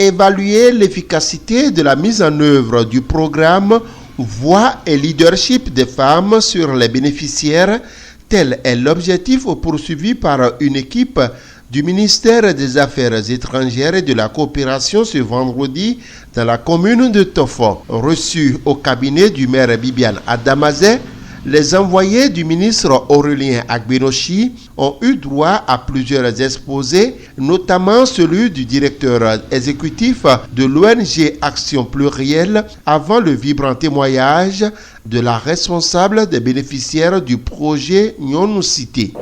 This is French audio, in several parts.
Évaluer l'efficacité de la mise en œuvre du programme Voix et leadership des femmes sur les bénéficiaires, tel est l'objectif poursuivi par une équipe du ministère des Affaires étrangères et de la coopération ce vendredi dans la commune de Tofo. Reçus au cabinet du maire Bibiane Adamazé, les envoyés du ministre Aurélien Agbenochi ont eu droit à plusieurs exposés, notamment celui du directeur exécutif de l'ONG Action Plurielle, avant le vibrant témoignage de la responsable des bénéficiaires du projet Nyon Cité.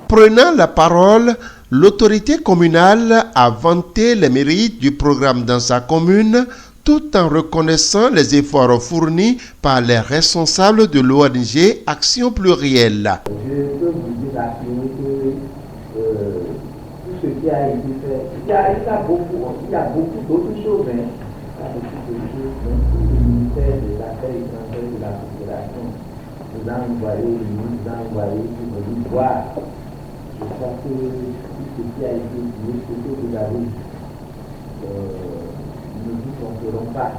Prenant la parole, l'autorité communale a vanté les mérites du programme dans sa commune, tout en reconnaissant les efforts fournis par les responsables de l'ONG Action Plurielle. Je peux vous dire que tout ce qui a été fait, il y a beaucoup d'autres choses. Il y a beaucoup d'autres choses. Le ministère des Affaires étrangères de la Coopération nous a envoyé pour nous voir. Je crois que tout ce qui a été dit, ce que vous avez nous ne comprendrons pas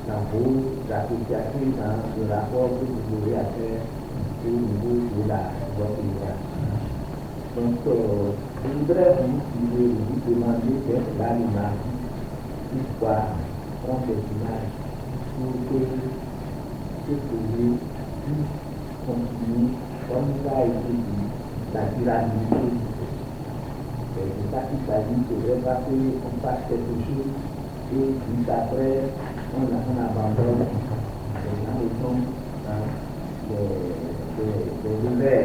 dans vos associations, dans le rapport que vous aurez à faire au niveau de votre immigration. Donc, je voudrais vous demander d'être là le mardi, pourquoi on fait image pour que ce projet puisse continuer comme ça a été dit, la durabilité. C'est ça qu'il s'agit, il ne faudrait pas qu'on fasse quelque chose et juste après on abandonne. Maintenant, nous sommes dans des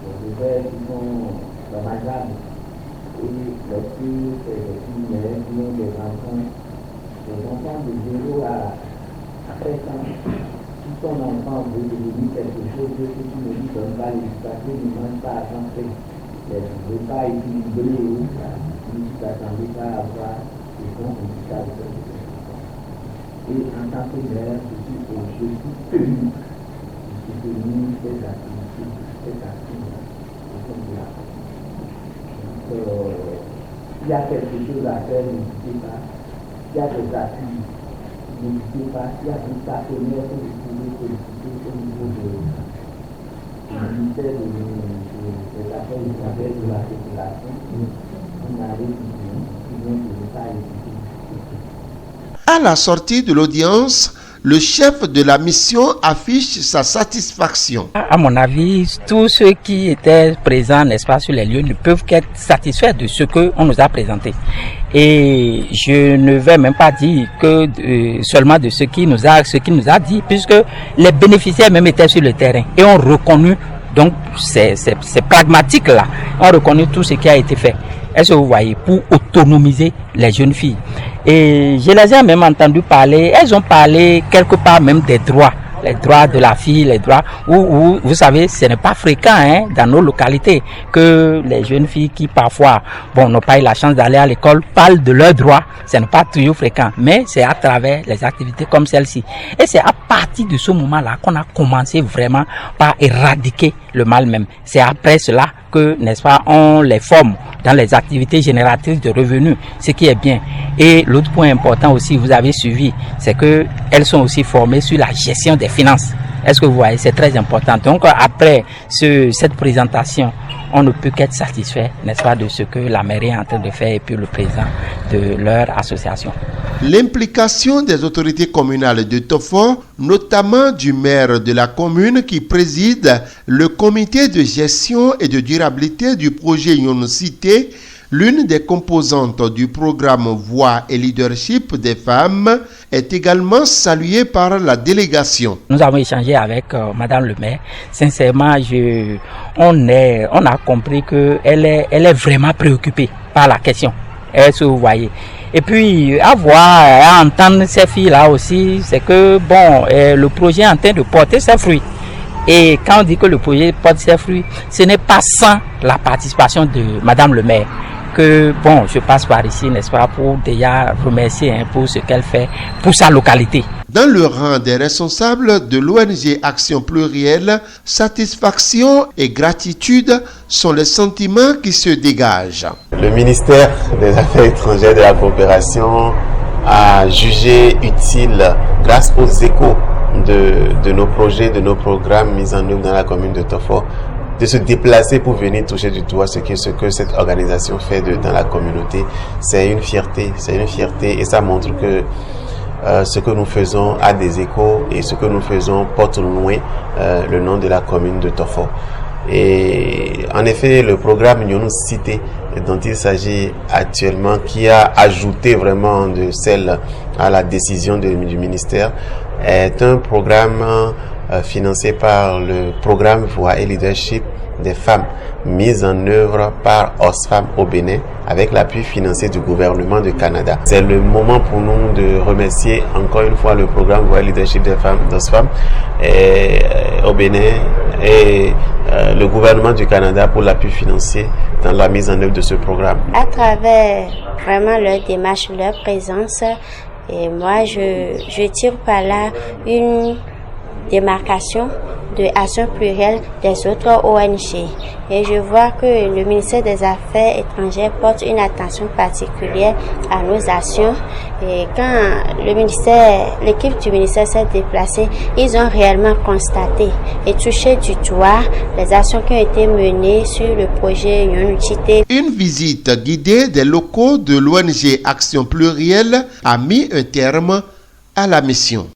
revers qui sont dommageables. Et les filles et les filles qui ont des enfants de 0 à 13 ans, si ton enfant veut devenir quelque chose, que tu ne lui donnes pas l'éducation, ne mange pas à santé. Les repas équilibrés, tu ne t'attendais pas à avoir des bons résultats de cette éducation. Et en tant que mère, je suis tenu de soutenir ces activités, cette action de la s'il y a quelque chose à faire, n'hésitez pas. S'il y a des appuis, n'hésitez pas. S'il y a des partenaires que vous pouvez solliciter au niveau du ministère des Affaires étrangères de la Coopération, on a rédigé, qui vient de l'État étudié. À la sortie de l'audience, le chef de la mission affiche sa satisfaction. À mon avis, tous ceux qui étaient présents, n'est-ce pas, sur les lieux ne peuvent qu'être satisfaits de ce qu'on nous a présenté. Et je ne vais même pas dire que seulement de ce qu'il nous a dit, puisque les bénéficiaires même étaient sur le terrain et ont reconnu, donc c'est pragmatique là, ont reconnu tout ce qui a été fait. Est-ce que vous voyez, pour autonomiser les jeunes filles. Et je les ai même entendu parler, elles ont parlé quelque part même des droits. Les droits de la fille, les droits où vous savez, ce n'est pas fréquent dans nos localités que les jeunes filles qui parfois n'ont pas eu la chance d'aller à l'école parlent de leurs droits. Ce n'est pas toujours fréquent, mais c'est à travers les activités comme celle-ci. Et c'est à partir de ce moment-là qu'on a commencé vraiment par éradiquer le mal même. C'est après cela que, n'est-ce pas, on les forme dans les activités génératrices de revenus, ce qui est bien. Et l'autre point important aussi, vous avez suivi, c'est que elles sont aussi formées sur la gestion des finances. Est-ce que vous voyez, c'est très important. Donc après cette présentation, on ne peut qu'être satisfait, n'est-ce pas, de ce que la mairie est en train de faire et puis le président de leur association. L'implication des autorités communales de Tofo, notamment du maire de la commune qui préside le comité de gestion et de durabilité du projet Yon Cité, l'une des composantes du programme Voix et Leadership des femmes, est également saluée par la délégation. Nous avons échangé avec Madame le maire. Sincèrement, on a compris qu'elle est vraiment préoccupée par la question. Est-ce que vous voyez? Et puis, à entendre ces filles-là aussi, c'est que le projet est en train de porter ses fruits. Et quand on dit que le projet porte ses fruits, ce n'est pas sans la participation de Madame le maire. Je passe par ici, n'est-ce pas, pour déjà remercier pour ce qu'elle fait pour sa localité. Dans le rang des responsables de l'ONG Action Plurielle, satisfaction et gratitude sont les sentiments qui se dégagent. Le ministère des Affaires étrangères et de la coopération a jugé utile, grâce aux échos de nos projets, de nos programmes mis en œuvre dans la commune de Tofo, de se déplacer pour venir toucher du doigt ce que cette organisation fait dans la communauté. C'est une fierté et ça montre que ce que nous faisons a des échos et ce que nous faisons porte loin le nom de la commune de Tofo. Et en effet, le programme Yon Cité dont il s'agit actuellement, qui a ajouté vraiment de sel à la décision du ministère, est un programme financé par le programme Voix et Leadership des femmes, mis en œuvre par Oxfam au Bénin avec l'appui financier du gouvernement du Canada. C'est le moment pour nous de remercier encore une fois le programme Voix et Leadership des femmes d'Oxfam au Bénin et le gouvernement du Canada pour l'appui financier dans la mise en œuvre de ce programme. À travers vraiment leur démarche, leur présence, et moi je tire par là une démarcation de Action Plurielle des autres ONG. Et je vois que le ministère des Affaires étrangères porte une attention particulière à nos actions. Et quand l'équipe du ministère s'est déplacée, ils ont réellement constaté et touché du doigt les actions qui ont été menées sur le projet Yon Cité. Une visite guidée des locaux de l'ONG Action Plurielle a mis un terme à la mission.